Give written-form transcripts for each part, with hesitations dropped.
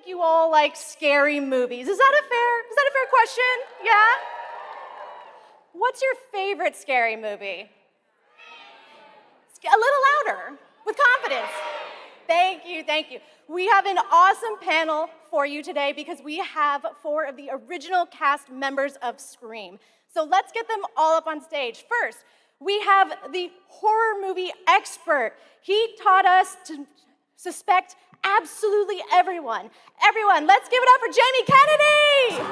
like you all like scary movies. Is that a fair question? Yeah? What's your favorite scary movie? A little louder, with confidence. Thank you. We have an awesome panel for you today because we have 4 of the original cast members of Scream. So let's get them all up on stage. First, we have the horror movie expert. He taught us to suspect absolutely everyone. Everyone, let's give it up for Jamie Kennedy!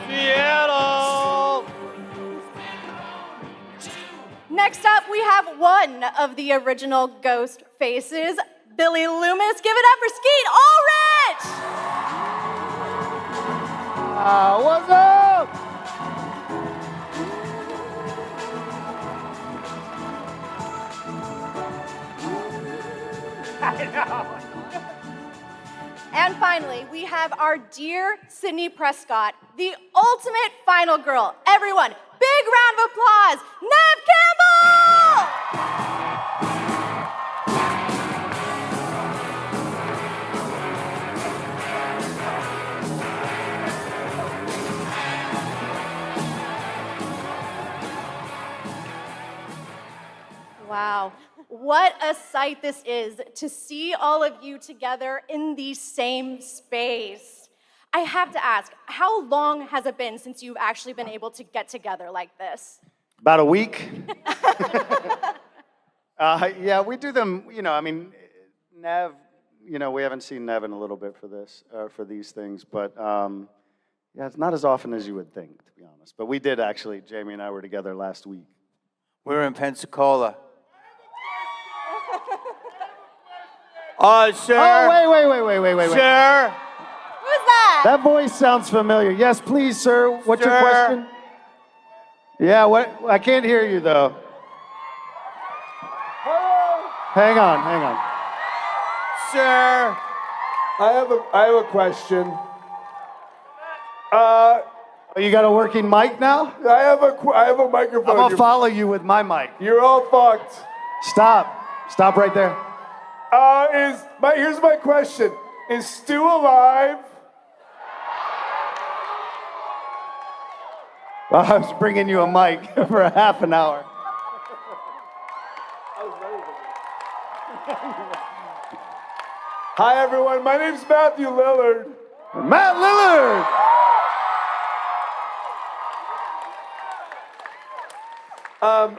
Seattle! Next up, we have one of the original Ghostfaces, Billy Loomis. Give it up for Skeet Ulrich! What's up? I know. And finally, we have our dear Sydney Prescott, the ultimate final girl. Everyone, big round of applause, Neve Campbell! Wow. What a sight this is to see all of you together in the same space. I have to ask, how long has it been since you've actually been able to get together like this? About a week. Yeah, we do them, Nev, we haven't seen Nev in a little bit for these things, but yeah, it's not as often as you would think, to be honest. But we did actually, Jamie and I were together last week. We were in Pensacola. Sir. Oh, wait. Sir. Who's that? That voice sounds familiar. Yes, please, sir. What's your question? Yeah, what? I can't hear you, though. Hang on. Sir. I have a question. Oh, you got a working mic now? I have a microphone. I'm gonna follow you with my mic. You're all fucked. Stop right there. Here's my question. Is Stu alive? Well, I was bringing you a mic for a half an hour. Hi, everyone. My name's Matthew Lillard. Matt Lillard!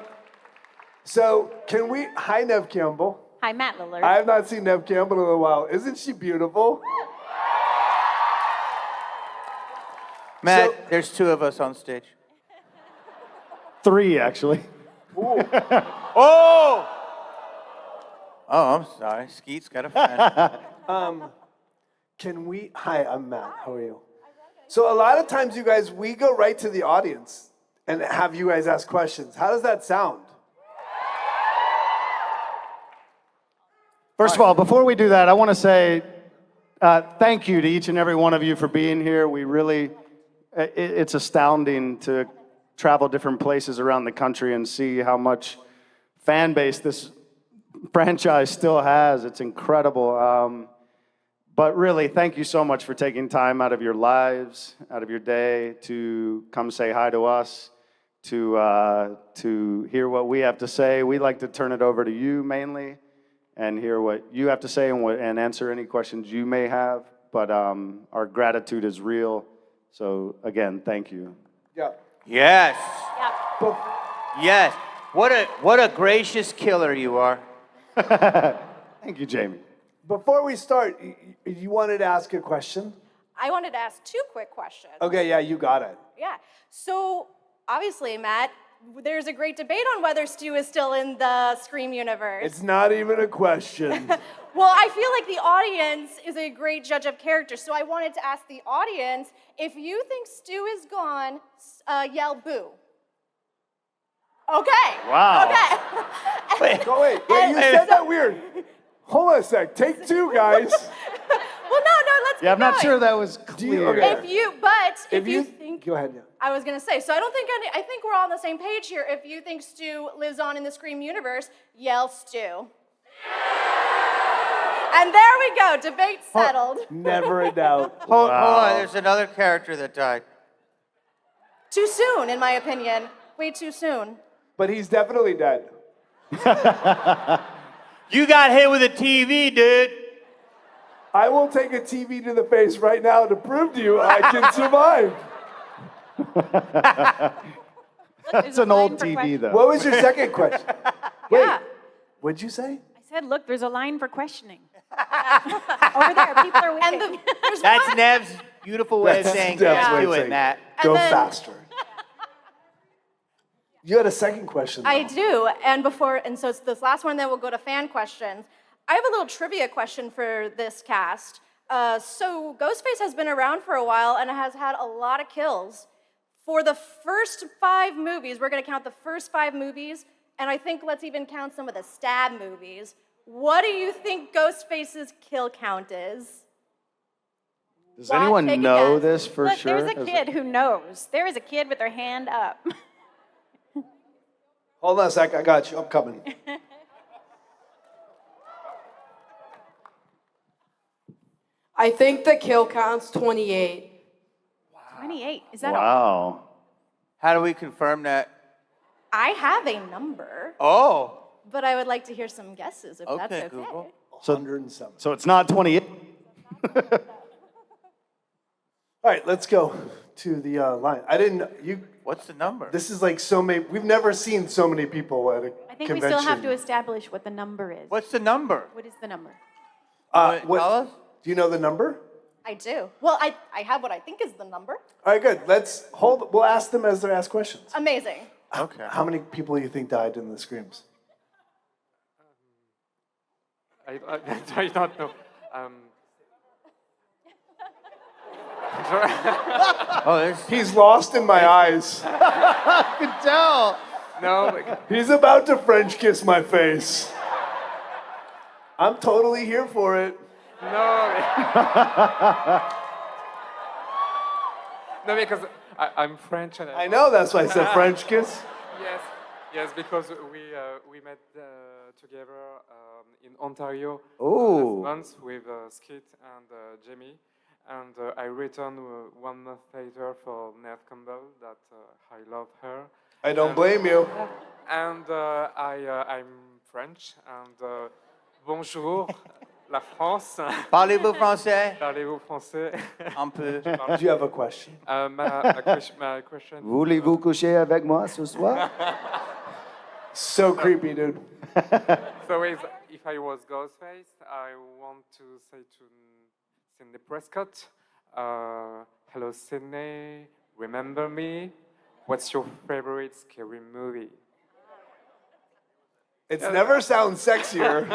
So can we? Hi, Neve Campbell. Hi, Matt Lillard. I have not seen Neve Campbell in a while. Isn't she beautiful? Matt, there's 2 of us on stage. 3, actually. Oh! Oh, I'm sorry. Skeet's got a friend. Can we? Hi, I'm Matt. How are you? So a lot of times, you guys, we go right to the audience and have you guys ask questions. How does that sound? First of all, before we do that, I want to say thank you to each and every one of you for being here. We really, it's astounding to travel different places around the country and see how much fan base this franchise still has. It's incredible. But really, thank you so much for taking time out of your lives, out of your day, to come say hi to us, to hear what we have to say. We like to turn it over to you mainly, and hear what you have to say and answer any questions you may have. But our gratitude is real. So again, thank you. Yeah. Yes. Yep. Yes. What a gracious killer you are. Thank you, Jamie. Before we start, you wanted to ask a question? I wanted to ask 2 quick questions. Okay, yeah, you got it. Yeah. So, obviously, Matt, there's a great debate on whether Stu is still in the Scream universe. It's not even a question. Well, I feel like the audience is a great judge of character, so I wanted to ask the audience, if you think Stu is gone, yell boo. Okay. Wow. Okay. Wait. Wait, you said that weird. Hold on a sec. Take 2, guys. Well, no, let's Yeah, I'm keep not going. sure that was clear. okay. If you Go ahead, yeah. I was gonna say, so I don't think I think we're all on the same page here. If you think Stu lives on in the Scream universe, yell Stu. And there we go, debate settled. Never a doubt. Hold on, there's another character that died. Too soon, in my opinion. Way too soon. But he's definitely dead. You got hit with a TV, dude. I will take a TV to the face right now to prove to you I can survive. It's an old TV, though. What was your second question? Wait, Yeah. what'd you say? I said, look, there's a line for questioning. Over there, people are waiting. And there's That's one, Nev's beautiful way of saying, Dev's "Get way to of it, saying, Matt." Go then- faster. You had a second question. I though. do, and so it's this last one, then we'll go to fan questions. I have a little trivia question for this cast. So Ghostface has been around for a while and has had a lot of kills. For the first 5 movies, we're gonna count the first 5 movies, and I think let's even count some of the stab movies. What do you think Ghostface's kill count is? Does Why? anyone Take a know guess. this for Look, sure? there's a kid who knows. There is a kid with their hand up. Hold on a sec, I got you. I'm coming. I think the kill count's 28. 28. Is that Wow. How do we confirm that? I have a number, Oh, but I would like to hear some guesses if that's okay, okay. Google. 107. So it's not 28? All right, let's go to the line. I didn't know, you, What's the number? this is like so many, we've never seen so many people at a I think convention. we still have to establish what the number is. What's the number? What is the number? Tell us? Do you know the number? I do. Well, I have what I think is the number. All right, good. We'll ask them as they're asked questions. Amazing. Okay. How many people do you think died in the screams? I don't know. Oh, there's. He's lost in my eyes. I can tell. No, like, He's about to French kiss my face. I'm totally here for it. no. No, because I'm French and I know, that's why I said French kiss. Yes, because we met together in Ontario Ooh. last month with Skeet and Jamie, and I returned 1 month later for Neve Campbell. That I love her, I don't blame you. and I'm French and bonjour la France. Parlez-vous français? Parlez-vous français? Un peu. Do you have a question? My question. Voulez-vous coucher avec moi ce soir? So creepy, dude. So if I was Ghostface, I want to say to Sydney Prescott, hello Sydney, remember me? What's your favorite scary movie? It's never sounds sexier,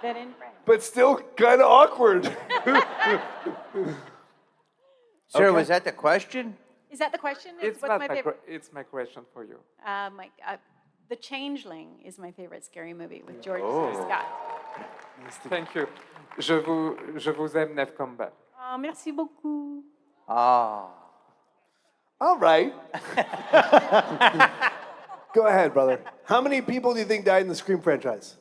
Then in French. but still kind of awkward. Sir, was that the question? Is that the question? It's What's not my my favorite? it's my question for you. The Changeling is my favorite scary movie with George Oh. C. Scott. Thank you. Je vous aime, Neve Campbell. Oh, merci beaucoup. Ah. All right. Go ahead, brother. How many people do you think died in the Scream franchise?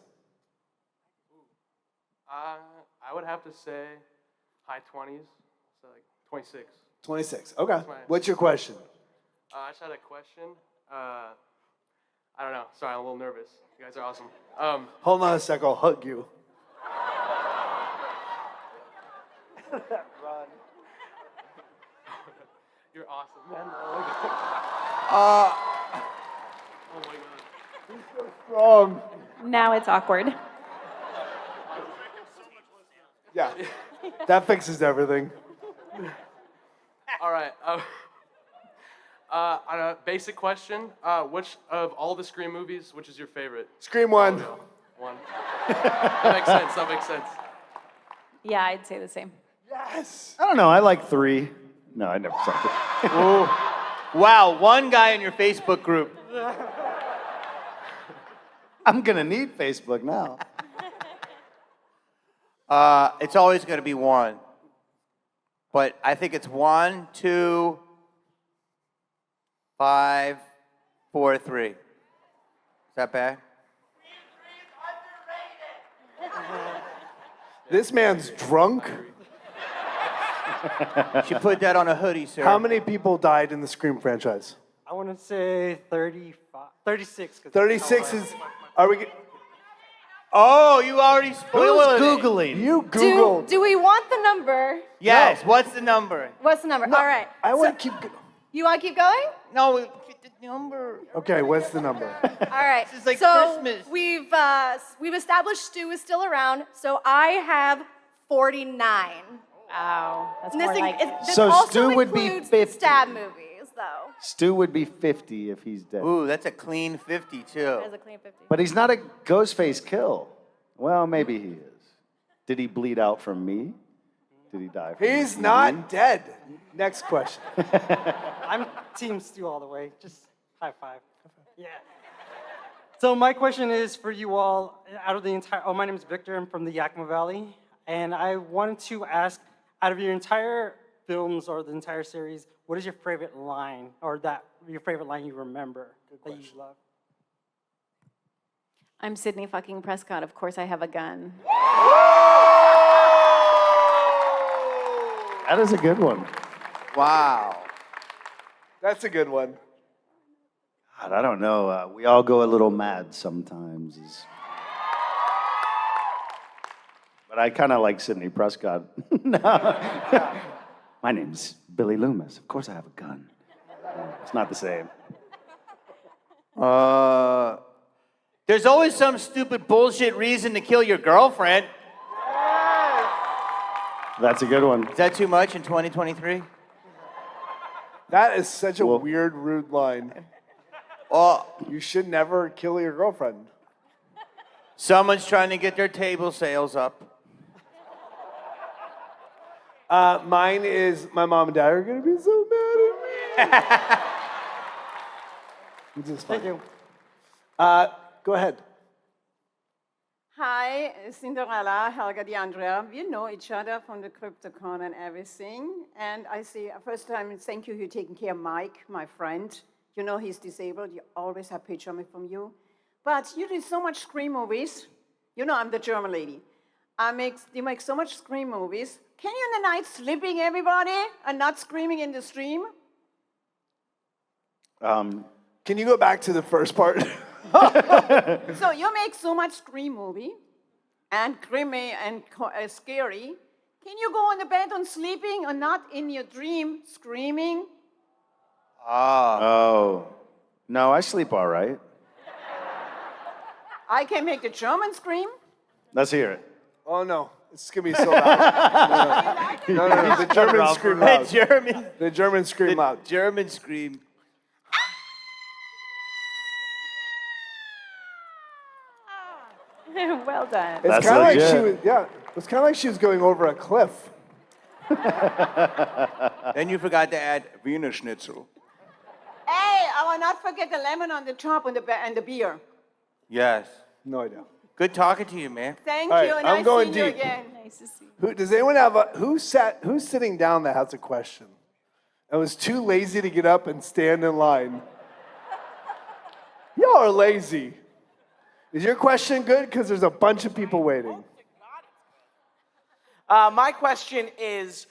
I would have to say high 20s, so like 26. 26. Okay. Right. What's your question? I just had a question. I don't know. Sorry, I'm a little nervous. You guys are awesome. Hold on a sec, I'll hug you. You're awesome, man. Oh my god. Wrong. Now it's awkward. Yeah. That fixes everything. All right. On a basic question, which of all the Scream movies, which is your favorite? Scream 1. One. That makes sense. That makes sense. Yeah, I'd say the same. Yes. I don't know. I like 3. No, I never saw it. Wow, one guy in your Facebook group. I'm going to need Facebook now. It's always going to be 1. But I think it's 1, 2, 5, 4, 3. Is that bad? This man's drunk. You should put that on a hoodie, sir. How many people died in the Scream franchise? I want to say 35, 36. 36 is. Are we? Oh, you already spoiled it. Googling? You Googled. Do we want the number? Yes, what's the number? What's the number? All right. I want to keep. You want to keep going? No, the number. Okay, what's the number? All right. This is like so Christmas. we've established Stu is still around. So I have 49. Wow. That's And this more in- like it- this So also Stu would be includes 50. stab movies, though. Stu would be 50 if he's dead. Ooh, that's a clean 50, too. As a clean 50. But he's not a Ghostface kill. Well, maybe he is. Did he bleed out from me? Did he die from He's me? not dead. Next question. I'm Team Stu all the way. Just high five. Yeah. So my question is for you all, out of the entire, my name is Victor, I'm from the Yakima Valley, and I wanted to ask, out of your entire films or the entire series, what is your favorite line, or your favorite line you remember that you love? I'm Sydney fucking Prescott. Of course I have a gun. That is a good one. Wow. That's a good one. God, I don't know. We all go a little mad sometimes. But I kind of like Sidney Prescott. No. My name's Billy Loomis. Of course I have a gun. It's not the same. There's always some stupid bullshit reason to kill your girlfriend. That's a good one. Is that too much in 2023? That is such a Well- weird, rude line. Oh, You should never kill your girlfriend. someone's trying to get their table sales up. Mine is my mom and dad are gonna be so mad at me. Which is fine. Thank you. Go ahead. Hi, Cinderella, Helga DeAndrea. We know each other from the CryptoCon and everything. And I see, first time, thank you, you're taking care of Mike, my friend. You know he's disabled. You always have picture from you. But you do so much Scream movies. You know I'm the German lady. You make so much Scream movies. Can you in the night sleeping everybody and not screaming in the stream? Can you go back to the first part? So you make so much Scream movie and creamy and scary. Can you go on the bed and sleeping or not in your dream screaming? Oh. No, I sleep all right. I can make the German scream. Let's hear it. Oh no, it's gonna be so loud. No. The Germans scream loud. The Germans scream loud. German scream. Well done. It's That's kind of like she legit. was, yeah. It's kind of like she was going over a cliff. Then you forgot to add Wiener Schnitzel. Hey, I will not forget the lemon on the top and the beer. Yes. No idea. Good talking to you, man. Thank All right, you, and I'm I going see you deep. again. Nice to see you. Who does anyone have who's sitting down that has a question? I was too lazy to get up and stand in line. Y'all are lazy. Is your question good? Because there's a bunch of people waiting. My question is,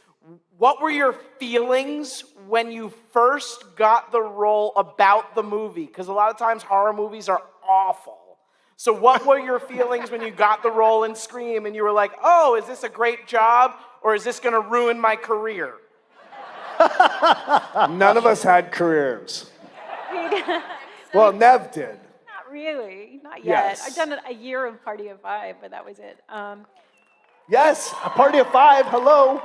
what were your feelings when you first got the role about the movie? Because a lot of times horror movies are awful. So what were your feelings when you got the role in Scream and you were like, oh, is this a great job or is this going to ruin my career? None of us had careers. Well, Nev did. Not really, not yet. Yes. I've done a year of Party of Five, but that was it. Yes, a party of 5. Hello.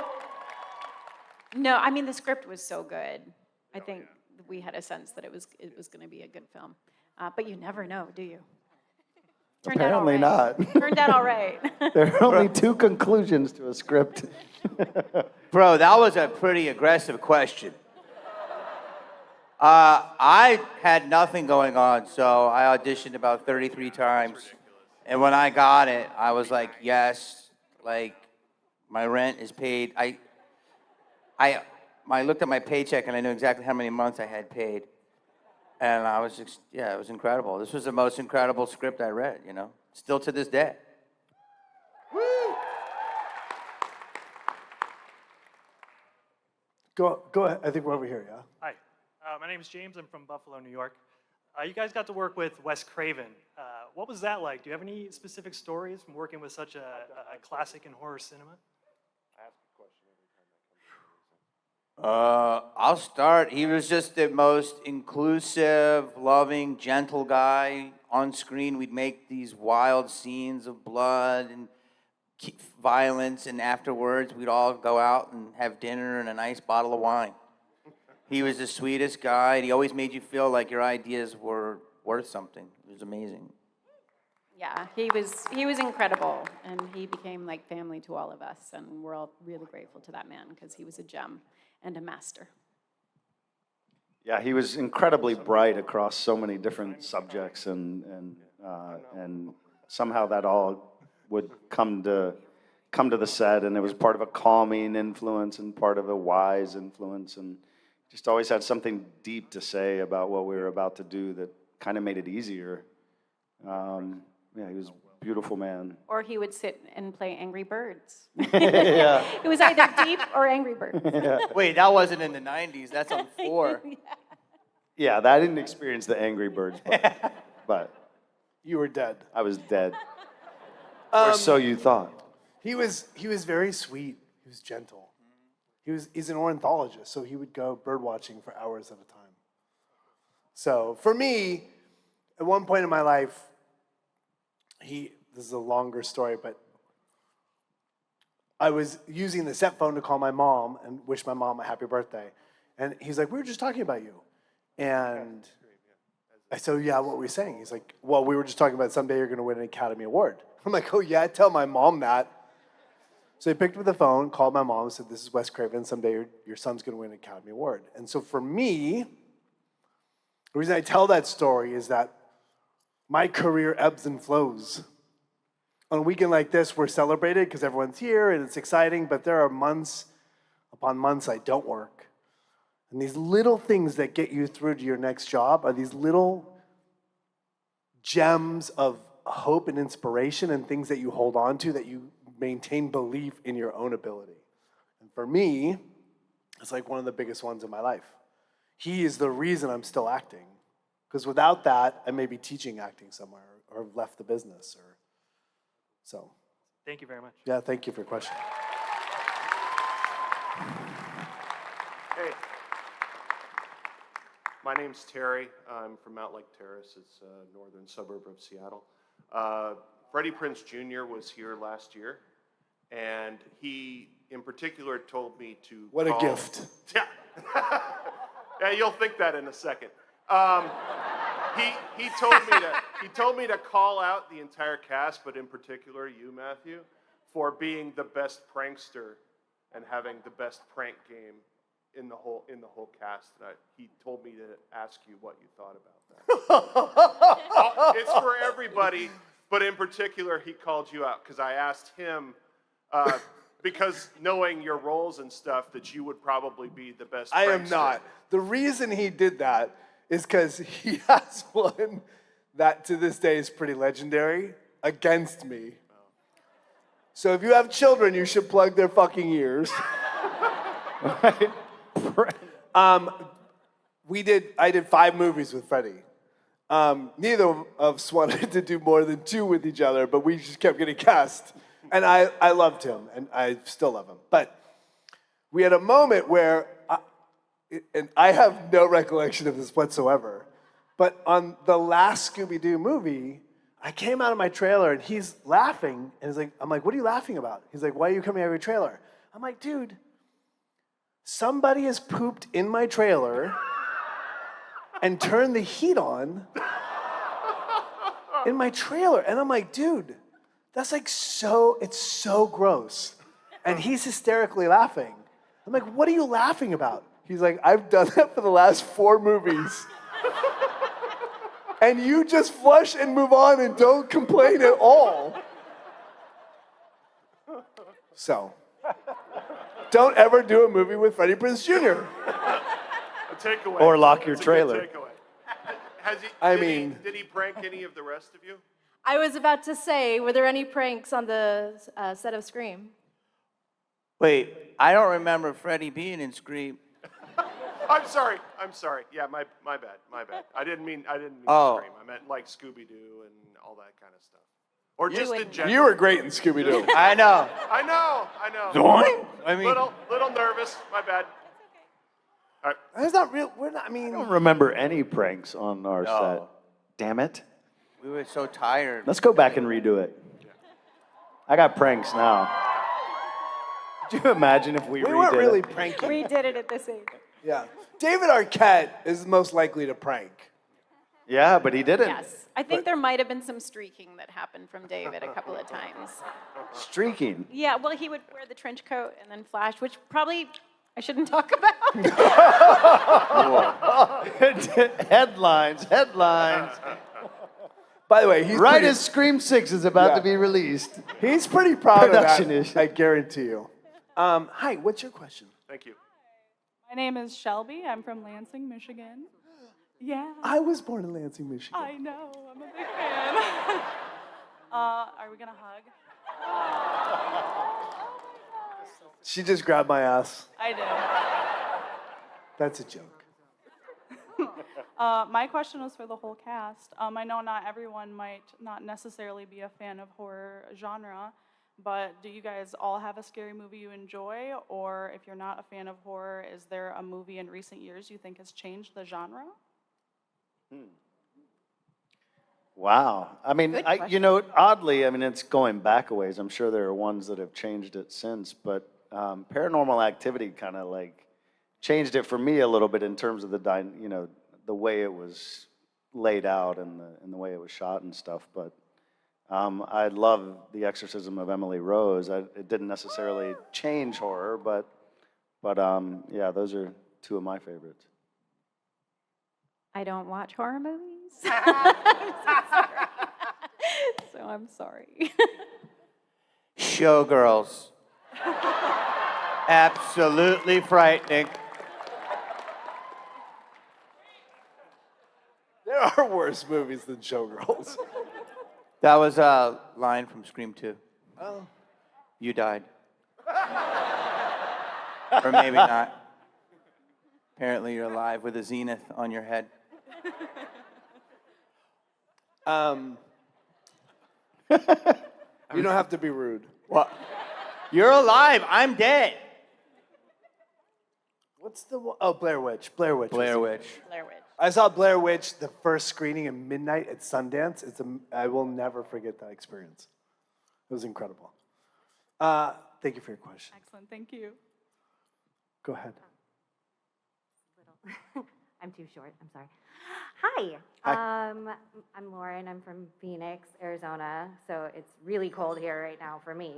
No, I mean the script was so good. I think we had a sense that it was going to be a good film, but you never know, do you? Turned out all Apparently right. not. Turned out all right. There are only 2 conclusions to a script. Bro, that was a pretty aggressive question. I had nothing going on, so I auditioned about 33 times. And when I got it, I was like, yes, like, my rent is paid. I looked at my paycheck and I knew exactly how many months I had paid. And I was just, yeah, it was incredible. This was the most incredible script I read, you know, still to this day. Go ahead. I think we're over here, yeah? Hi, my name is James. I'm from Buffalo, New York. You guys got to work with Wes Craven. What was that like? Do you have any specific stories from working with such a classic in horror cinema? I'll start. He was just the most inclusive, loving, gentle guy. On screen, we'd make these wild scenes of blood and violence, and afterwards, we'd all go out and have dinner and a nice bottle of wine. He was the sweetest guy, and he always made you feel like your ideas were worth something. It was amazing. Yeah, he was incredible, and he became like family to all of us, and we're all really grateful to that man because he was a gem and a master. Yeah, he was incredibly bright across so many different subjects, and somehow that all would come to the set, and it was part of a calming influence and part of a wise influence, and just always had something deep to say about what we were about to do that kind of made it easier. Yeah, he was a beautiful man. Or he would sit and play Angry Birds. Yeah. It was either Deep or Angry Birds. Yeah. Wait, that wasn't in the 90s. That's on 4. Yeah, I didn't experience the Angry Birds part, but You were dead. I was dead. Or so you thought. He was very sweet. He was gentle. He's an ornithologist, so he would go bird watching for hours at a time. So for me, at one point in my life, this is a longer story, but I was using the set phone to call my mom and wish my mom a happy birthday. And he's like, we were just talking about you. And I said, yeah, what were we saying? He's like, well, we were just talking about someday you're going to win an Academy Award. I'm like, oh yeah, tell my mom that. So he picked up the phone, called my mom, and said, this is Wes Craven. Someday your son's going to win an Academy Award. And so for me, the reason I tell that story is that my career ebbs and flows. On a weekend like this, we're celebrated because everyone's here and it's exciting, but there are months upon months I don't work. And these little things that get you through to your next job are these little gems of hope and inspiration and things that you hold on to, that you maintain belief in your own ability. And for me, it's like one of the biggest ones in my life. He is the reason I'm still acting. Because without that, I may be teaching acting somewhere or have left the business. So. Thank you very much. Yeah, thank you for your question. Hey. My name's Terry. I'm from Mount Lake Terrace. It's a northern suburb of Seattle. Freddie Prinze Jr. was here last year, and he, in particular, told me to What call... a gift. Yeah. Yeah, you'll think that in a second. He told me to call out the entire cast, but in particular you, Matthew, for being the best prankster and having the best prank game in the whole cast. He told me to ask you what you thought about that. It's for everybody, but in particular he called you out because I asked him, because knowing your roles and stuff, that you would probably be the best prankster. I am not. The reason he did that is because he has one that to this day is pretty legendary against me. So if you have children, you should plug their fucking ears. I did 5 movies with Freddy. Neither of us wanted to do more than 2 with each other, but we just kept getting cast. And I loved him, and I still love him. But we had a moment where, and I have no recollection of this whatsoever, but on the last Scooby-Doo movie, I came out of my trailer, and he's laughing, and I'm like, what are you laughing about? He's like, why are you coming out of your trailer? I'm like, dude, somebody has pooped in my trailer and turned the heat on in my trailer. And I'm like, dude, that's like it's so gross. And he's hysterically laughing. I'm like, what are you laughing about? He's like, I've done that for the last 4 movies. And you just flush and move on and don't complain at all. So, Don't ever do a movie with Freddie Prinze Jr. A takeaway. Or lock your That's a good trailer. takeaway. Did he prank any of the rest of you? I was about to say, were there any pranks on the set of Scream? Wait, I don't remember Freddy being in Scream. I'm sorry. Yeah, my bad. I didn't mean Oh. Scream. I meant like Scooby-Doo and all that kind of stuff. Or just in general. You were great in Scooby-Doo. I know. I know. Zoink. I mean, Little nervous. My bad. All right. That's not real. We're not. I I mean, don't remember any pranks on our set. Damn it. we were so tired. Let's go back and redo it. I got pranks now. Could you imagine if we redid weren't really it? pranking. We did it at the same time. Yeah. David Arquette is most likely to prank. Yeah, but he didn't. Yes. I think there might have been some streaking that happened from David a couple of times. Streaking. Yeah, well, he would wear the trench coat and then flash, which probably I shouldn't talk about. Headlines. By the way, he's Right pretty, as Scream 6 is about Yeah. to be released. he's pretty proud Production of that. issue. I guarantee you. Hi, what's your question? Thank you. My name is Shelby. I'm from Lansing, Michigan. Yeah. I was born in Lansing, Michigan. I know. I'm a big fan. Are we going to hug? She just grabbed my ass. I did. That's a joke. My question was for the whole cast. I know not everyone might not necessarily be a fan of horror genre, but do you guys all have a scary movie you enjoy? Or if you're not a fan of horror, is there a movie in recent years you think has changed the genre? Wow. I mean, Good oddly, it's going back a ways. I'm sure there are ones that have changed it since, but Paranormal Activity kind of like changed it for me a little bit in terms of the way it was laid out and the way it was shot and stuff. But I love The Exorcism of Emily Rose. It didn't necessarily change horror, but yeah, those are two of my favorites. I don't watch horror movies. So I'm sorry. Showgirls. Absolutely frightening. There are worse movies than Showgirls. That was a line from Scream 2. Oh. You died. Or maybe not. Apparently you're alive with a zenith on your head. You don't have to be rude. What? You're alive. I'm dead. What's the one? Oh, Blair Witch. Blair Witch. Blair Witch. Blair Witch. I saw Blair Witch the first screening at midnight at Sundance. I will never forget that experience. It was incredible. Thank you for your question. Excellent. Thank you. Go ahead. I'm too short. I'm sorry. Hi. I'm Lauren. I'm from Phoenix, Arizona. So it's really cold here right now for me.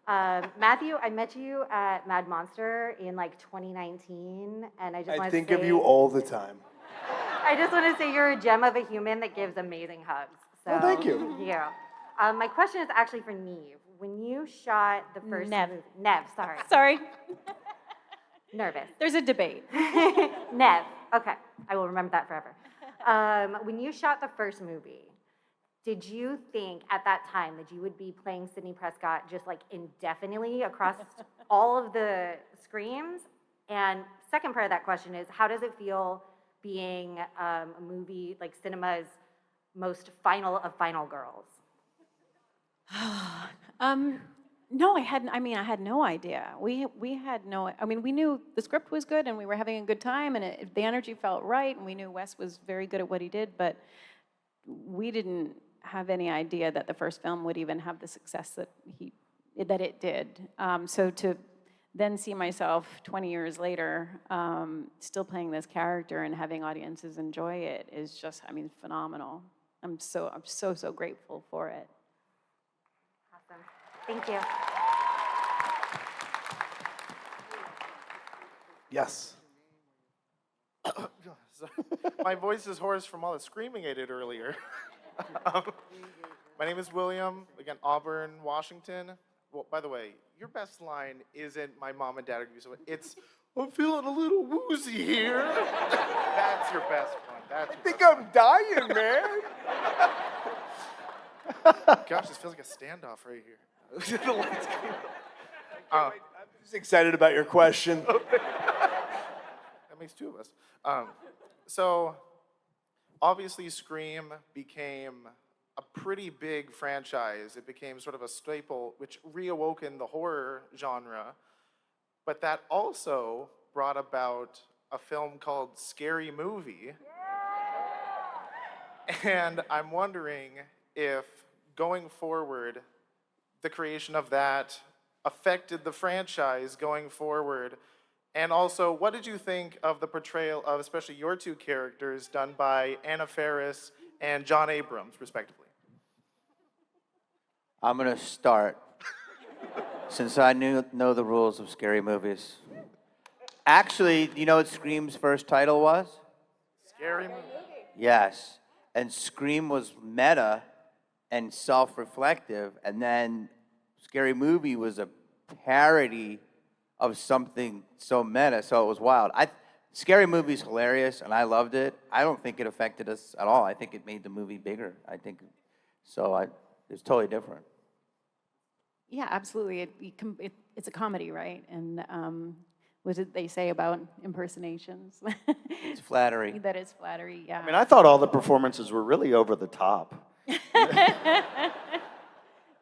Matthew, I met you at Mad Monster in like 2019, and I just want to say. I think of you all the time. I just want to say you're a gem of a human that gives amazing hugs. So, Oh, thank you. Yeah. My question is actually for Neve. When you shot the first Neve. movie, Neve, sorry. Sorry. Nervous. There's a debate. Neve. Okay, I will remember that forever. When you shot the first movie, did you think at that time that you would be playing Sidney Prescott just like indefinitely across all of the Screams? And second part of that question is, how does it feel being a movie like cinema's most final of final girls? No, I hadn't. I had no idea. We had no. We knew the script was good and we were having a good time and the energy felt right and we knew Wes was very good at what he did, but we didn't have any idea that the first film would even have the success that it did. So to then see myself 20 years later still playing this character and having audiences enjoy it is just, phenomenal. I'm so grateful for it. Awesome. Thank you. Yes. My voice is hoarse from all the screaming I did earlier. My name is William, again, Auburn, Washington. well, by the way, your best line isn't "my mom and dad are gonna be so." It's "I'm feeling a little woozy here." That's your best one. That's your best I'm dying, man. Gosh, this feels like a standoff right here. The lights come I'm just excited about your question. That makes two of us. So, obviously, Scream became a pretty big franchise. It became sort of a staple, which reawoken the horror genre. But that also brought about a film called Scary Movie. And I'm wondering if, going forward, the creation of that affected the franchise going forward. And also, what did you think of the portrayal of especially your two characters done by Anna Faris and John Abrams, respectively? I'm gonna start, since I know the rules of scary movies. Actually, do you know what Scream's first title was? Scary Movie? Yes, and Scream was meta and self-reflective, and then Scary Movie was a parody of something so meta, so it was wild. Scary Movie's hilarious, and I loved it. I don't think it affected us at all. I think it made the movie bigger. It's totally different. Yeah, absolutely. It's a comedy, right? And what did they say about impersonations? It's flattery. That is flattery, yeah. I mean, I thought all the performances were really over the top.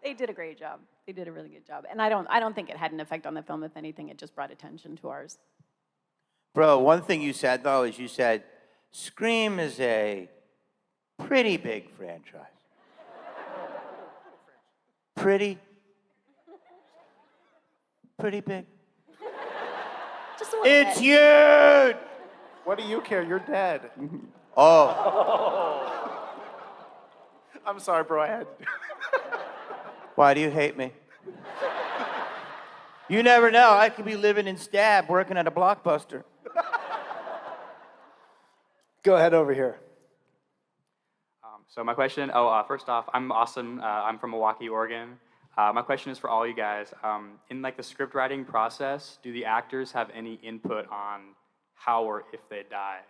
They did a great job. They did a really good job. And I don't think it had an effect on the film. If anything, it just brought attention to ours. Bro, one thing you said, though, is you said, Scream is a pretty big franchise. Pretty big. Just a little It's bit. huge! What do you care? You're dead. Oh. I'm sorry, bro. I had. Why do you hate me? You never know. I could be living in Stab, working at a Blockbuster. Go ahead over here. So my question, first off, I'm Austin. I'm from Milwaukee, Oregon. My question is for all you guys. In like the script writing process, do the actors have any input on how or if they die?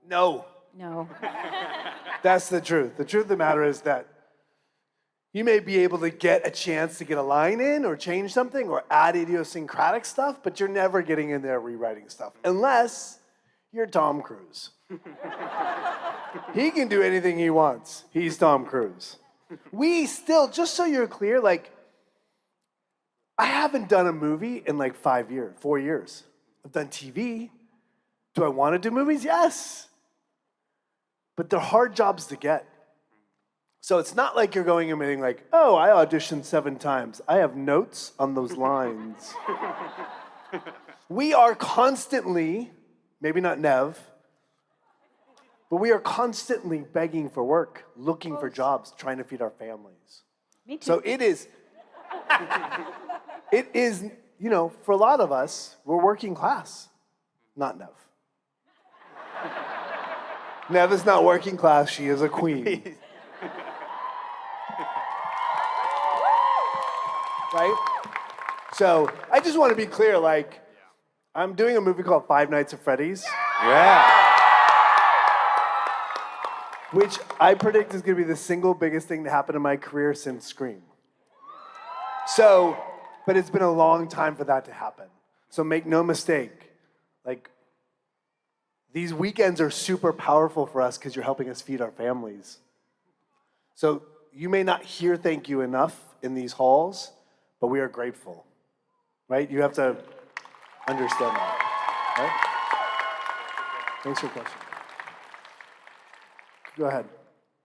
No. No. That's the truth. The truth of the matter is that you may be able to get a chance to get a line in or change something or add idiosyncratic stuff, but you're never getting in there rewriting stuff unless you're Tom Cruise. He can do anything he wants. He's Tom Cruise. We still, just so you're clear, like, I haven't done a movie in like 4 years. I've done TV. Do I want to do movies? Yes. But they're hard jobs to get. So it's not like you're going and being like, oh, I auditioned 7 times. I have notes on those lines. We are constantly, maybe not Neve, but we are constantly begging for work, looking for jobs, trying to feed our families. Me too. So it is, you know, for a lot of us, we're working class, not Neve. Neve is not working class, she is a queen. Right? So I just want to be clear, like, I'm doing a movie called 5 Nights at Freddy's. Yeah. Which I predict is going to be the single biggest thing to happen in my career since Scream. So, but it's been a long time for that to happen. So make no mistake, like, these weekends are super powerful for us because you're helping us feed our families. So you may not hear thank you enough in these halls, but we are grateful, right? You have to understand that, right? Thanks for your question. Go ahead.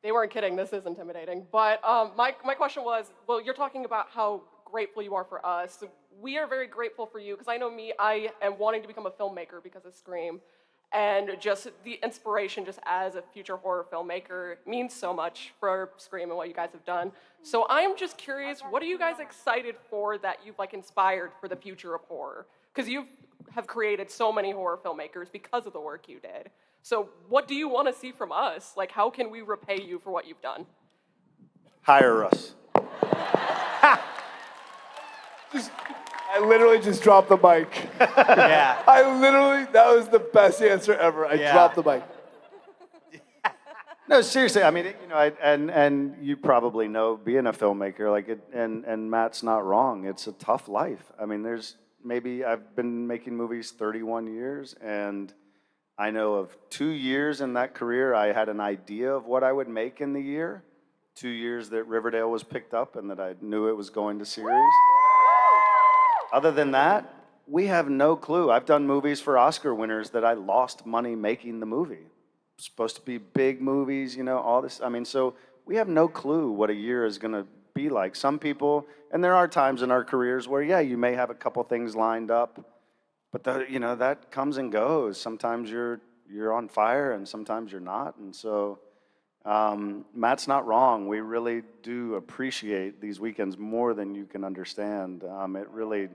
They weren't kidding. This is intimidating. But my question was, well, you're talking about how grateful you are for us. We are very grateful for you because I know me, I am wanting to become a filmmaker because of Scream. And just the inspiration just as a future horror filmmaker means so much for Scream and what you guys have done. So I'm just curious, what are you guys excited for that you've like inspired for the future of horror? Because you have created so many horror filmmakers because of the work you did. So what do you want to see from us? Like, how can we repay you for what you've done? Hire us. I literally just dropped the mic. Yeah. That was the best answer ever. I dropped the mic. No, seriously. I mean, and you probably know, being a filmmaker, and Matt's not wrong. It's a tough life. I mean, I've been making movies 31 years, and I know of 2 years in that career I had an idea of what I would make in the year. 2 years that Riverdale was picked up and that I knew it was going to series. Other than that, we have no clue. I've done movies for Oscar winners that I lost money making the movie. Supposed to be big movies, all this. I mean, so we have no clue what a year is going to be like. Some people, and there are times in our careers where, yeah, you may have a couple things lined up, but that comes and goes. Sometimes you're on fire, and sometimes you're not. And so Matt's not wrong. We really do appreciate these weekends more than you can understand. It really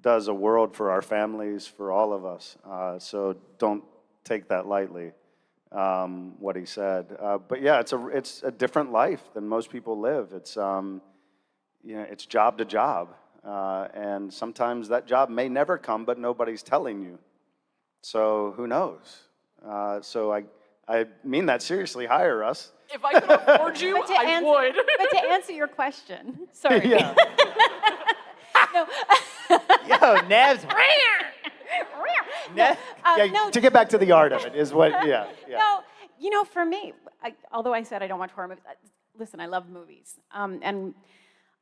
does a world for our families, for all of us. So don't take that lightly. What he said, but yeah, it's a different life than most people live. It's it's job to job, and sometimes that job may never come, but nobody's telling you. So who knows? So I mean that seriously. Hire us. If I could afford you, I would. But to answer your question, sorry. Yeah. No. Yo, Nev's. To get back to the art of it is what. Yeah. No, for me, although I said I don't watch horror movies, listen, I love movies, and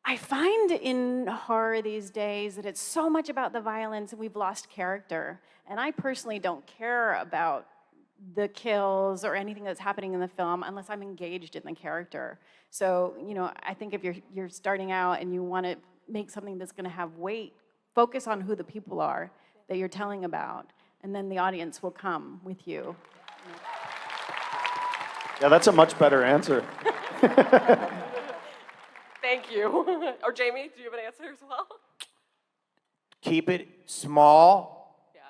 I find in horror these days that it's so much about the violence, and we've lost character. And I personally don't care about the kills or anything that's happening in the film unless I'm engaged in the character. So, I think if you're starting out and you want to make something that's going to have weight, focus on who the people are that you're telling about, and then the audience will come with you. Yeah, that's a much better answer. Thank you. Or Jamie, do you have an answer as well? Keep it small. Yeah.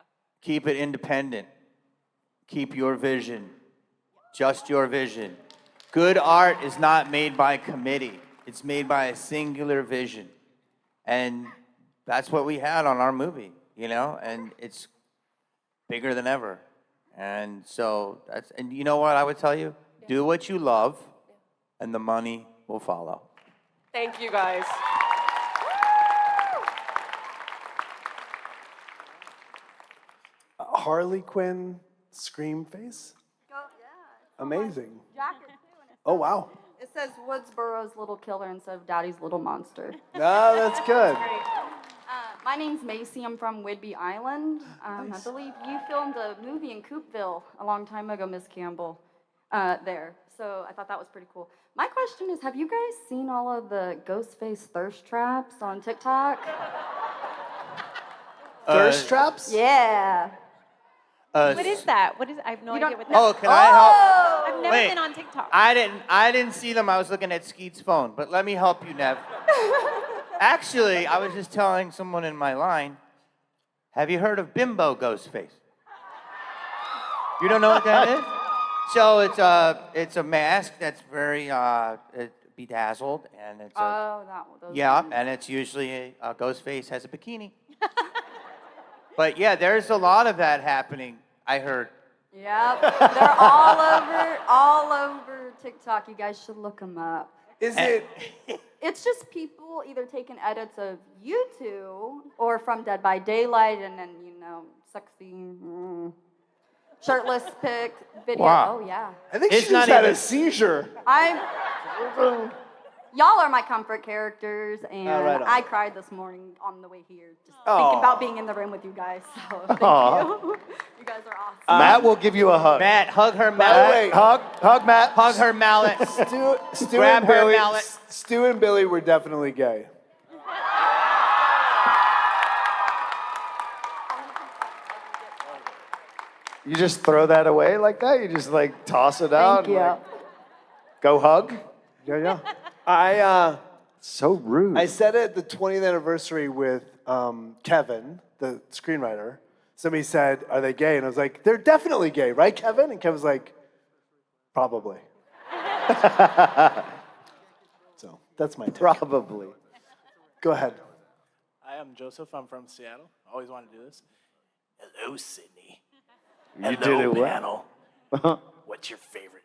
Keep it independent. Keep your vision. Just your vision. Good art is not made by committee. It's made by a singular vision. And that's what we had on our movie, and it's bigger than ever. And so and you know what I would tell you? Do what you love, and the money will follow. Thank you, guys. Harley Quinn scream face? Amazing. Jacket too. Oh, wow. It says Woodsboro's Little Killer instead of Daddy's Little Monster. No, that's good. My name's Macy. I'm from Whidbey Island. I believe you filmed a movie in Coopville a long time ago, Miss Campbell, there. So I thought that was pretty cool. My question is, have you guys seen all of the Ghostface thirst traps on TikTok? Thirst traps? Yeah. What is that? I have no idea what that is. Oh, can I help? I've never Wait, been on TikTok. I didn't see them. I was looking at Skeet's phone. But let me help you, Nev. Actually, I was just telling someone in my line, have you heard of Bimbo Ghostface? You don't know what that is? So it's a mask that's very bedazzled, and it's and it's usually Ghostface has a bikini. But yeah, there's a lot of that happening, I heard. Yep, they're all over TikTok. You guys should look them up. It's just people either taking edits of you two or from Dead by Daylight, and then sexy shirtless pic video. Wow. Oh yeah. I think she just had a seizure. Y'all are my comfort characters, and right on. I cried this morning on the way here, just thinking about being in the room with you guys. So thank you. You guys are awesome. Matt will give you a hug. Matt, hug her mallet. Hug Matt. Hug her mallet. Stu Grab and her Billy. mallet. Stu and Billy were definitely gay. You just throw that away like that? You just toss it out? Thank you. Go hug? Yeah. So rude. I said it at the 20th anniversary with Kevin, the screenwriter. Somebody said, "Are they gay?" And I was like, "They're definitely gay, right, Kevin?" And Kevin's like, "Probably." So that's my take. Probably. Go ahead. I'm Joseph. I'm from Seattle. Always wanted to do this. Hello, Sydney. You did it well. Panel. What's your favorite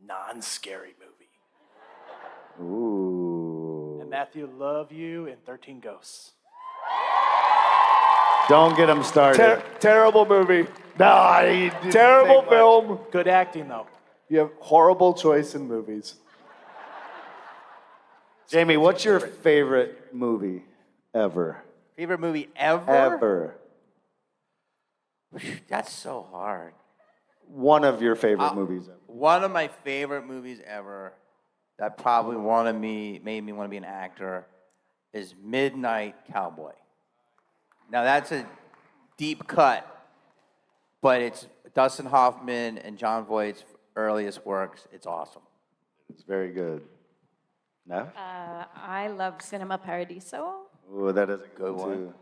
non-scary movie? Ooh. And Matthew, love you in 13 Ghosts. Don't get him started. Terrible movie. No, he didn't Terrible say much. film. Good acting, though. You have horrible choice in movies. Jamie, what's your favorite movie ever? Favorite movie ever? Ever. That's so hard. One of your favorite movies ever. One of my favorite movies ever that probably made me want to be an actor is Midnight Cowboy. Now that's a deep cut, but it's Dustin Hoffman and Jon Voight's earliest works. It's awesome. It's very good. No? I love Cinema Paradiso. Ooh, that is a good one. Too.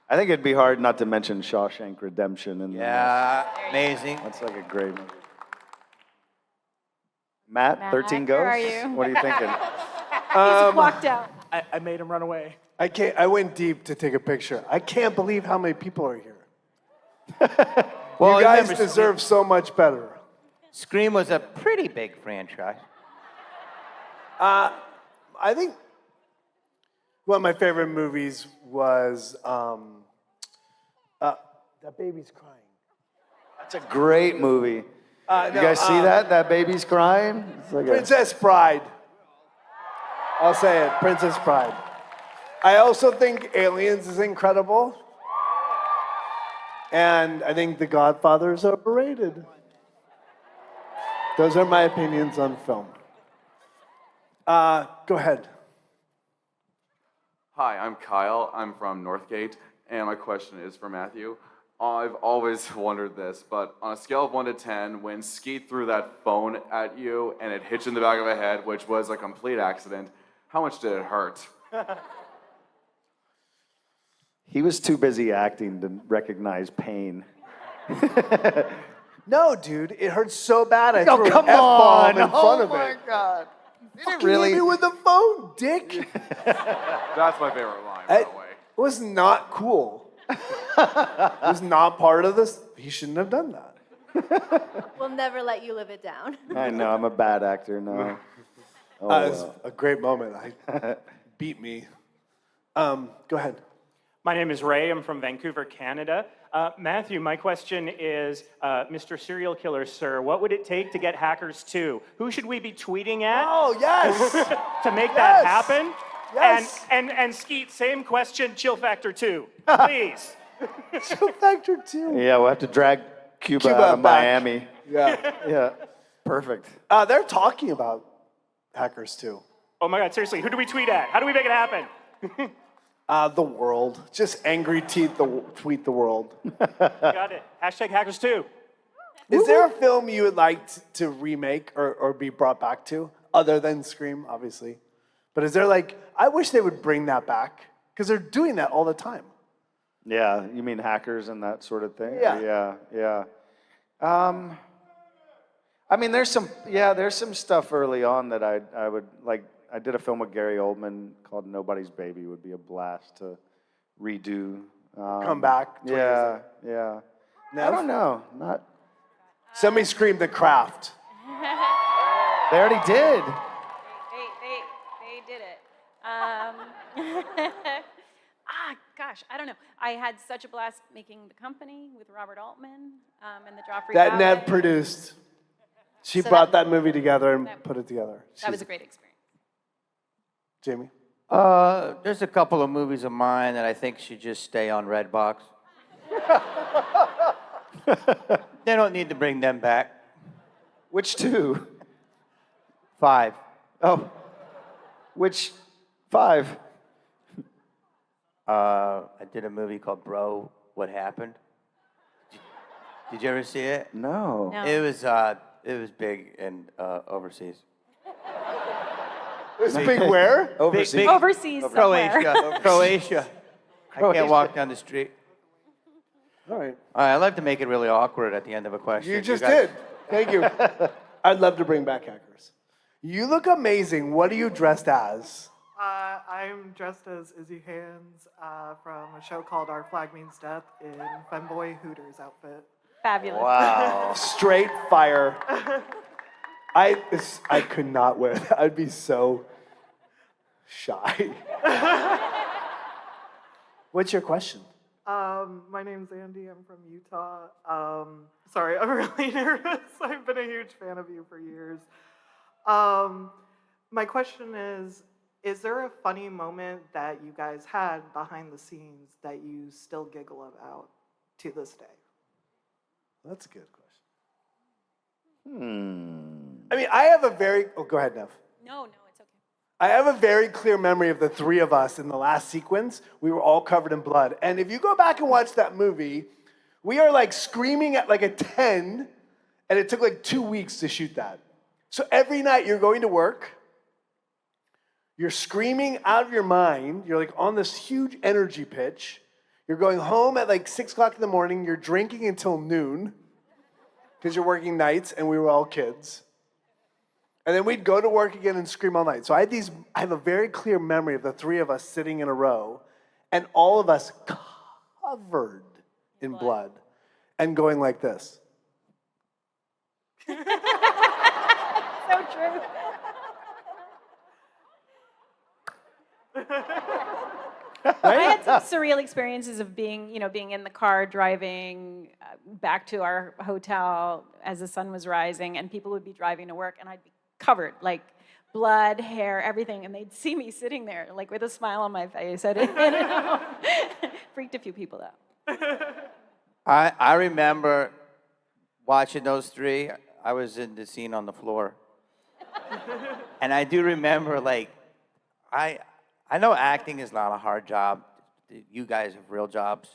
I think it'd be hard not to mention Shawshank Redemption. In Yeah, amazing. That's like a great movie. Matt, 13 where Ghosts? are you? What are you thinking? He's walked out. I made him run away. I went deep to take a picture. I can't believe how many people are here. Well, you guys remember, deserve so much better. Scream was a pretty big franchise. I think one of my favorite movies was That Baby's Crying. That's a great movie. You No, guys see that? That baby's crying? It's like Princess Bride. I'll say it, Princess Bride. I also think Aliens is incredible. And I think The Godfather is overrated. Those are my opinions on film. Go ahead. Hi, I'm Kyle. I'm from Northgate, and my question is for Matthew. I've always wondered this, but on a scale of 1 to 10, when Skeet threw that phone at you and it hit you in the back of the head, which was a complete accident, how much did it hurt? He was too busy acting to recognize pain. No, dude, it hurts so bad. I Oh, threw come an F-bomb on. in front of Oh, my it. God. Fucking really? hit me with the phone, dick. That's my favorite line, by It the way. was not cool. It was not part of this. He shouldn't have done that. We'll never let you live it down. I know, I'm a bad actor now. It was a great moment. Beat me. Go ahead. My name is Ray. I'm from Vancouver, Canada. Matthew, my question is, Mr. Serial Killer, sir, what would it take to get Hackers 2? Who should we be tweeting at? Oh, yes! to make that Yes! happen? Yes! And Skeet, same question, Chill Factor 2, please. Chill Factor 2. Yeah, we'll have to drag Cuba out of back. Miami. Yeah. Yeah, perfect. They're talking about Hackers 2. Oh my God, seriously, who do we tweet at? How do we make it happen? The world. Just angry tweet the world. Got it. Hashtag Hackers 2. Is there a film you would like to remake or be brought back to, other than Scream, obviously? But is there I wish they would bring that back, because they're doing that all the time. Yeah, you mean hackers and that sort of thing? Yeah. Yeah. I mean, there's some stuff early on that I would like. I did a film with Gary Oldman called Nobody's Baby. Would be a blast to redo. Come back 20 years Yeah. Nev? I don't know. Not. Somebody screamed The Craft. They already did. They did it. Gosh, I don't know. I had such a blast making The Company with Robert Altman and the Joffrey That Fowler. Neve produced. She So brought that- that movie together and put it together. That was a great experience. Jamie? There's a couple of movies of mine that I think should just stay on Redbox. They don't need to bring them back. Which two? 5. Oh. Which 5? I did a movie called Bro, What Happened? Did you ever see it? No. No. It was big and overseas. It was big where? Overseas. Overseas Croatia. Croatia. I can't walk down the street. All right. I like to make it really awkward at the end of a question. You just guys- did. Thank you. I'd love to bring back Hackers. You look amazing. What are you dressed as? I'm dressed as Izzy Hands from a show called Our Flag Means Death in Femboy Hooters outfit. Fabulous. Wow. Straight fire. I could not wear that. I'd be so shy. What's your question? My name's Andy. I'm from Utah. Sorry, I'm really nervous. I've been a huge fan of you for years. My question is there a funny moment that you guys had behind the scenes that you still giggle about to this day? That's a good question. I mean, I have a very... Oh, go ahead, Nev. No, it's okay. I have a very clear memory of the three of us in the last sequence. We were all covered in blood. And if you go back and watch that movie, we are like screaming at like a 10, and it took like 2 weeks to shoot that. So every night you're going to work, you're screaming out of your mind, you're like on this huge energy pitch, you're going home at like 6 o'clock in the morning, you're drinking until noon, because you're working nights and we were all kids. And then we'd go to work again and scream all night. So I have a very clear memory of the three of us sitting in a row and all of us covered in blood and going like this. So true. I had some surreal experiences of being in the car driving back to our hotel as the sun was rising, and people would be driving to work, and I'd be covered, like blood, hair, everything, and they'd see me sitting there, like with a smile on my face. I didn't know. Freaked a few people out. I remember watching those three. I was in the scene on the floor. And I do remember, like, I know acting is not a hard job. You guys have real jobs.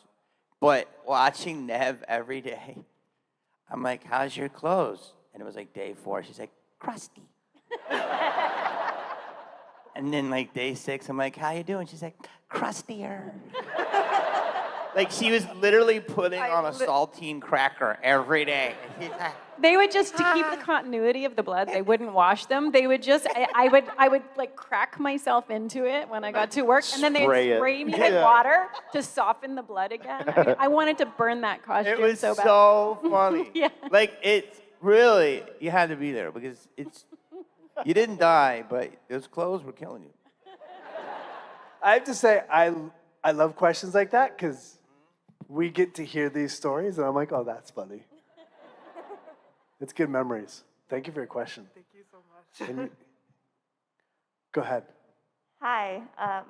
But watching Neve every day, I'm like, how's your clothes? And it was like day 4. She's like, crusty. And then like day 6, I'm like, how you doing? She's like, crustier. Like she was literally putting on a saltine cracker every day. They would just, to keep the continuity of the blood, they wouldn't wash them. They would just, I would like crack myself into it when I got to work, and then they'd spray me with water to soften the blood again. I mean, I wanted to burn that costume It was so bad. so funny. Yeah. Like it's really, you had to be there because you didn't die, but those clothes were killing you. I have to say, I love questions like that because we get to hear these stories, and I'm like, oh, that's funny. It's good memories. Thank you for your question. Thank you so much. Go ahead. Hi,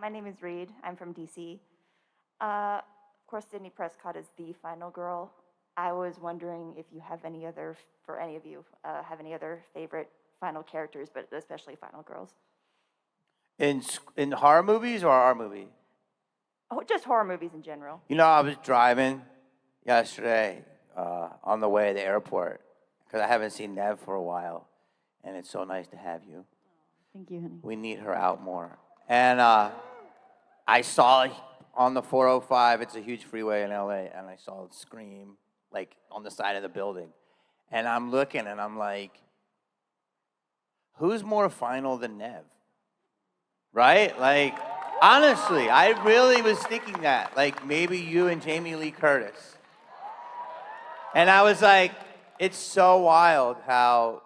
my name is Reed. I'm from DC. Of course, Sidney Prescott is the final girl. I was wondering if you have any other, for any of you, have any other favorite final characters, but especially final girls. In horror movies or our movie? Oh, just horror movies in general. You know, I was driving yesterday on the way to the airport because I haven't seen Neve for a while, and it's so nice to have you. Thank you, honey. We need her out more. And I saw on the 405, it's a huge freeway in LA, and I saw it scream like on the side of the building. And I'm looking and I'm like, who's more final than Neve? Right? Like, honestly, I really was thinking that. Like, maybe you and Jamie Lee Curtis. And I was like, it's so wild how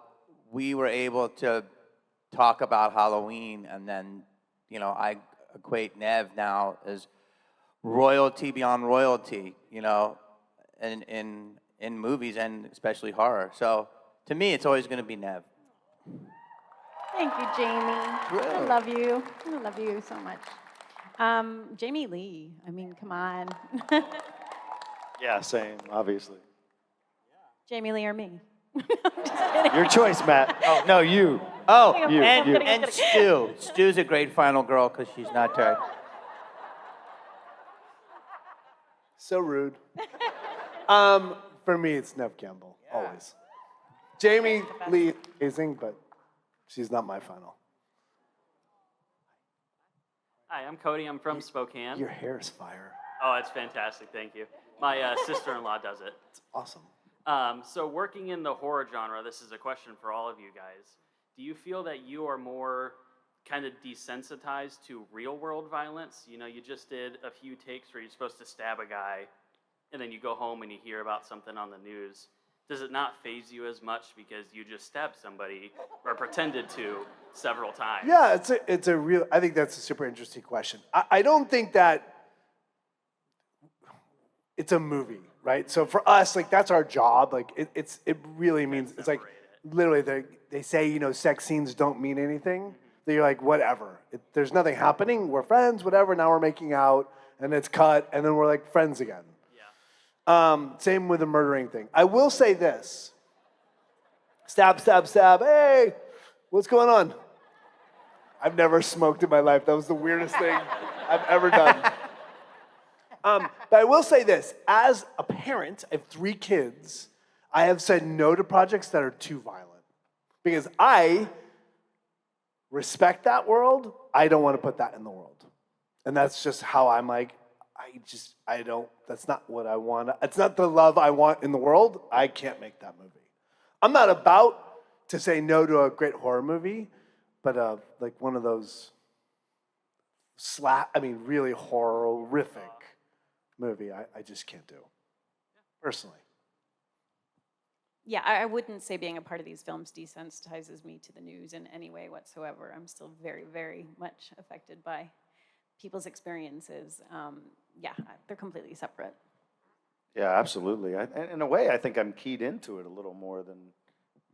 we were able to talk about Halloween, and then, you know, I equate Neve now as royalty beyond royalty, you know, in movies and especially horror. So to me, it's always going to be Neve. Thank you, Jamie. I love you. I love you so much. Jamie Lee, I mean, come on. Yeah, same, obviously. Jamie Lee or me? Your choice, Matt. Oh, no, you. Oh, You, you. and Stu. Stu's a great final girl because she's not dead. So rude. For me, it's Neve Campbell, always. Jamie Lee, amazing, but she's not my final. Hi, I'm Cody. I'm from Spokane. Your hair is fire. Oh, it's fantastic. Thank you. My sister-in-law does it. It's awesome. So working in the horror genre, this is a question for all of you guys. Do you feel that you are more kind of desensitized to real world violence? You know, you just did a few takes where you're supposed to stab a guy, and then you go home and you hear about something on the news. Does it not faze you as much because you just stabbed somebody or pretended to several times? Yeah, it's a real. I think that's a super interesting question. I don't think that it's a movie, right? So for us, like that's our job. Like it really means it's like literally they say, you know, sex scenes don't mean anything. That you're like, whatever. There's nothing happening. We're friends, whatever. Now we're making out, and it's cut, and then we're like friends again. Same with the murdering thing. I will say this. Stab, stab, stab. Hey, what's going on? I've never smoked in my life. That was the weirdest thing I've ever done. But I will say this. As a parent, I have 3 kids. I have said no to projects that are too violent. Because I respect that world. I don't want to put that in the world. And that's just how I'm like, I don't, that's not what I want. It's not the love I want in the world. I can't make that movie. I'm not about to say no to a great horror movie, but like one of those really horrific movie, I just can't do, personally. Yeah, I wouldn't say being a part of these films desensitizes me to the news in any way whatsoever. I'm still very, very much affected by people's experiences. Yeah, they're completely separate. Yeah, absolutely. In a way, I think I'm keyed into it a little more than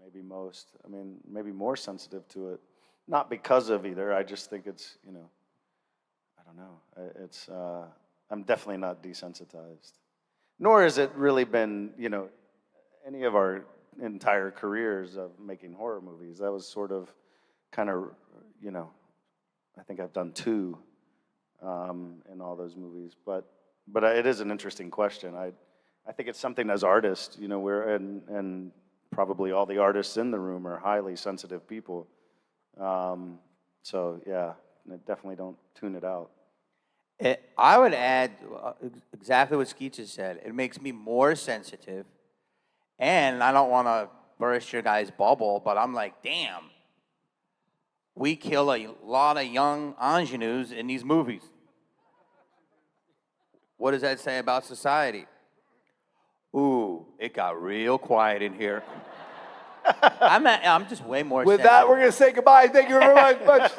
maybe most. I mean, maybe more sensitive to it. Not because of either. I just think it's, you know, I don't know. It's, I'm definitely not desensitized. Nor has it really been, you know, any of our entire careers of making horror movies. That was sort of kind of, you know, I think I've done 2 in all those movies. But it is an interesting question. I think it's something as artists, you know, and probably all the artists in the room are highly sensitive people. So yeah, definitely don't tune it out. I would add exactly what Skeet just said. It makes me more sensitive. And I don't want to burst your guys' bubble, but I'm like, damn, we kill a lot of young ingenues in these movies. What does that say about society? Ooh, it got real quiet in here. I'm just way more With sensitive. that, we're going to say goodbye. Thank you very much.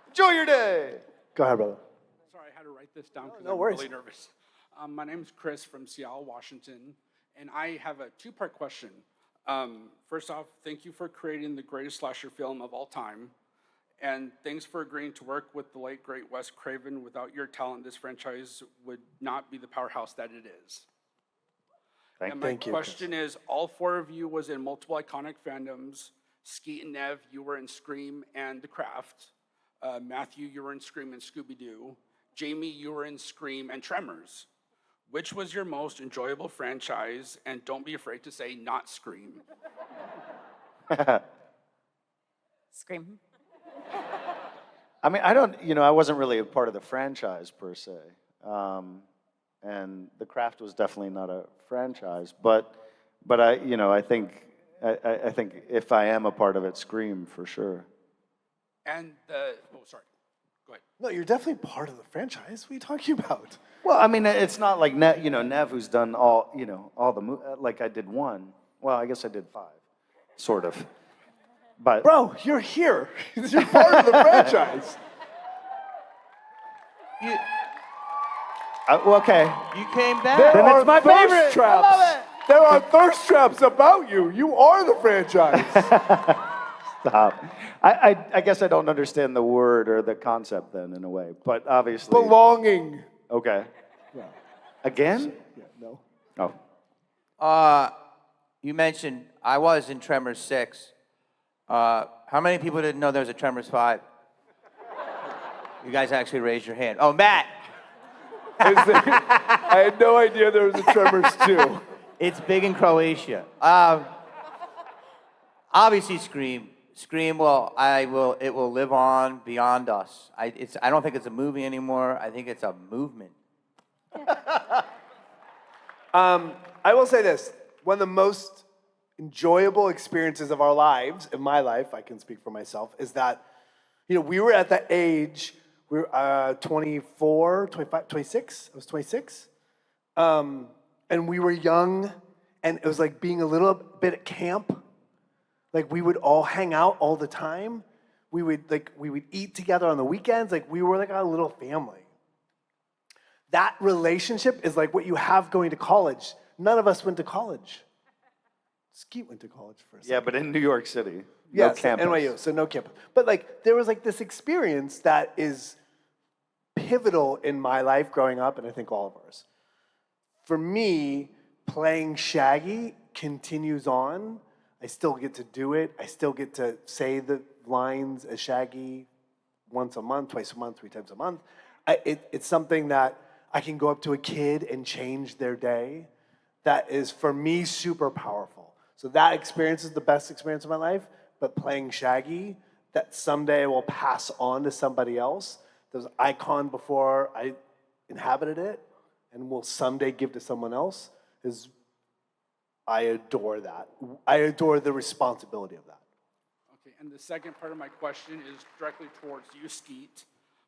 Enjoy your day. Go ahead, brother. Sorry, I had to write this down because No I'm worries. really nervous. My name is Chris from Seattle, Washington, and I have a 2-part question. First off, thank you for creating the greatest slasher film of all time, and thanks for agreeing to work with the late, great Wes Craven. Without your talent, this franchise would not be the powerhouse that it is. And my question is, all 4 of you was in multiple iconic fandoms. Skeet and Neve, you were in Scream and The Craft. Matthew, you were in Scream and Scooby-Doo. Jamie, you were in Scream and Tremors. Which was your most enjoyable franchise? And don't be afraid to say not Scream. Scream. I mean, I wasn't really a part of the franchise per se. And The Craft was definitely not a franchise, but I think if I am a part of it, Scream for sure. And sorry, go ahead. No, you're definitely part of the franchise. What are you talking about? Well, I mean, it's not like Neve, who's done all the like I did 1. Well, I guess I did 5, sort of. But bro, you're here. You're part of the franchise. Okay. You came back. There Then are it's my thirst favorite. traps. I love it. There are thirst traps about you. You are the franchise. Stop. I guess I don't understand the word or the concept then in a way, but obviously. Belonging. Okay. Yeah. Again? Yeah, no. Oh. You mentioned I was in Tremors 6. How many people didn't know there was a Tremors 5? You guys actually raised your hand. Oh, Matt. I had no idea there was a Tremors 2. It's big in Croatia. Obviously, Scream. Scream it will live on beyond us. I don't think it's a movie anymore. I think it's a movement. I will say this. One of the most enjoyable experiences of our lives, in my life, I can speak for myself, is that You know, we were at that age, we were 24, 25, 26. I was 26. And we were young, and it was like being a little bit at camp. Like we would all hang out all the time. We would eat together on the weekends. Like we were like a little family. That relationship is like what you have going to college. None of us went to college. Skeet went to college for a second. Yeah, but in New York City. Yes, no campus. NYU, so no campus. But like there was like this experience that is pivotal in my life growing up, and I think all of ours. For me, playing Shaggy continues on. I still get to do it. I still get to say the lines as Shaggy once a month, twice a month, 3 times a month. It's something that I can go up to a kid and change their day. That is, for me, super powerful. So that experience is the best experience of my life, but playing Shaggy, that someday I will pass on to somebody else. There's an icon before I inhabited it, and will someday give to someone else, is I adore that. I adore the responsibility of that. Okay, and the second part of my question is directly towards you, Skeet.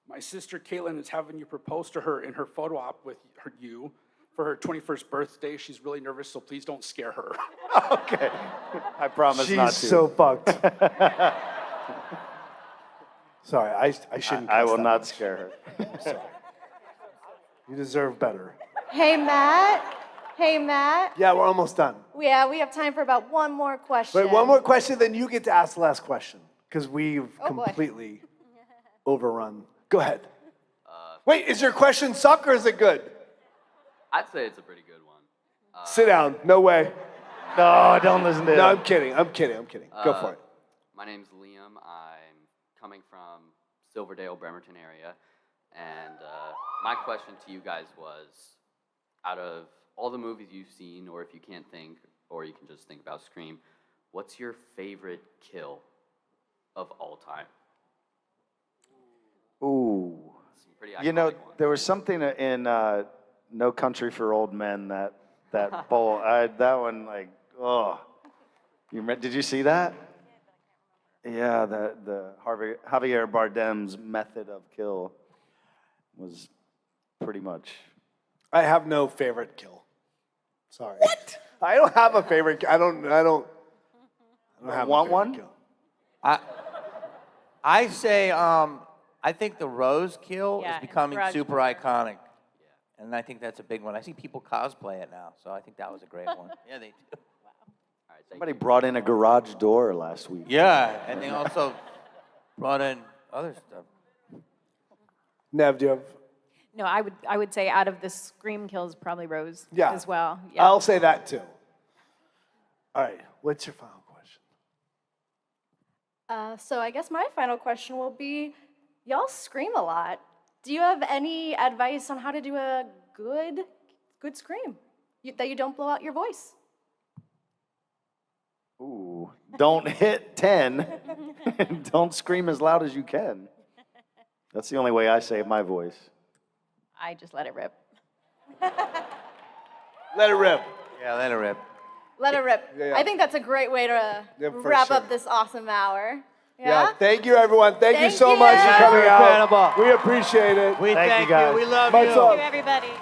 My sister Caitlin is having you propose to her in her photo op with you for her 21st birthday. She's really nervous, so please don't scare her. Okay, I promise not to. She's so fucked. Sorry, I shouldn't. I cuss will that not much. scare her. I'm sorry. You deserve better. Hey, Matt. Hey, Matt. Yeah, we're almost done. Yeah, we have time for about one more question. Wait, one more question, then you get to ask the last question, because we've Oh, boy. completely overrun. Go ahead. Wait, is your question suck or is it good? I'd say it's a pretty good one. Sit down. No way. No, don't listen to him. No, I'm kidding. Go for it. My name's Liam. I'm coming from Silverdale, Bremerton area. And my question to you guys was, out of all the movies you've seen, or if you can't think, or you can just think about Scream, what's your favorite kill of all time? Ooh. Some pretty You know, iconic ones. there was something in No Country for Old Men that bowl. That one, like, oh. Did you see that? Yeah, the Javier Bardem's method of kill was pretty much. I have no favorite kill. Sorry. What? I don't have a favorite. I don't have Want a favorite one? kill. I say, I think the Rose kill Yeah, is becoming Garage super iconic. And I think that's a big one. I see people cosplay it now, so I think that was a great one. Yeah, they do. Somebody brought in a garage door last week. Yeah, and they also brought in other stuff. Nev, do you have? No, I would say out of the Scream kills, probably Rose Yeah. as well. Yeah. I'll say that too. All right. What's your final question? So I guess my final question will be, y'all scream a lot. Do you have any advice on how to do a good scream that you don't blow out your voice? Ooh, don't hit 10. Don't scream as loud as you can. That's the only way I save my voice. I just let it rip. Let it rip. Yeah, let it rip. Let it rip. Yeah, yeah. I think that's a great way to Yeah, for wrap sure. up this awesome hour. Yeah. Thank you, everyone. Thank you Thank so you. much for You guys coming were out. incredible. We appreciate it. We thank you. guys. We love Much you. love. Thank you, everybody.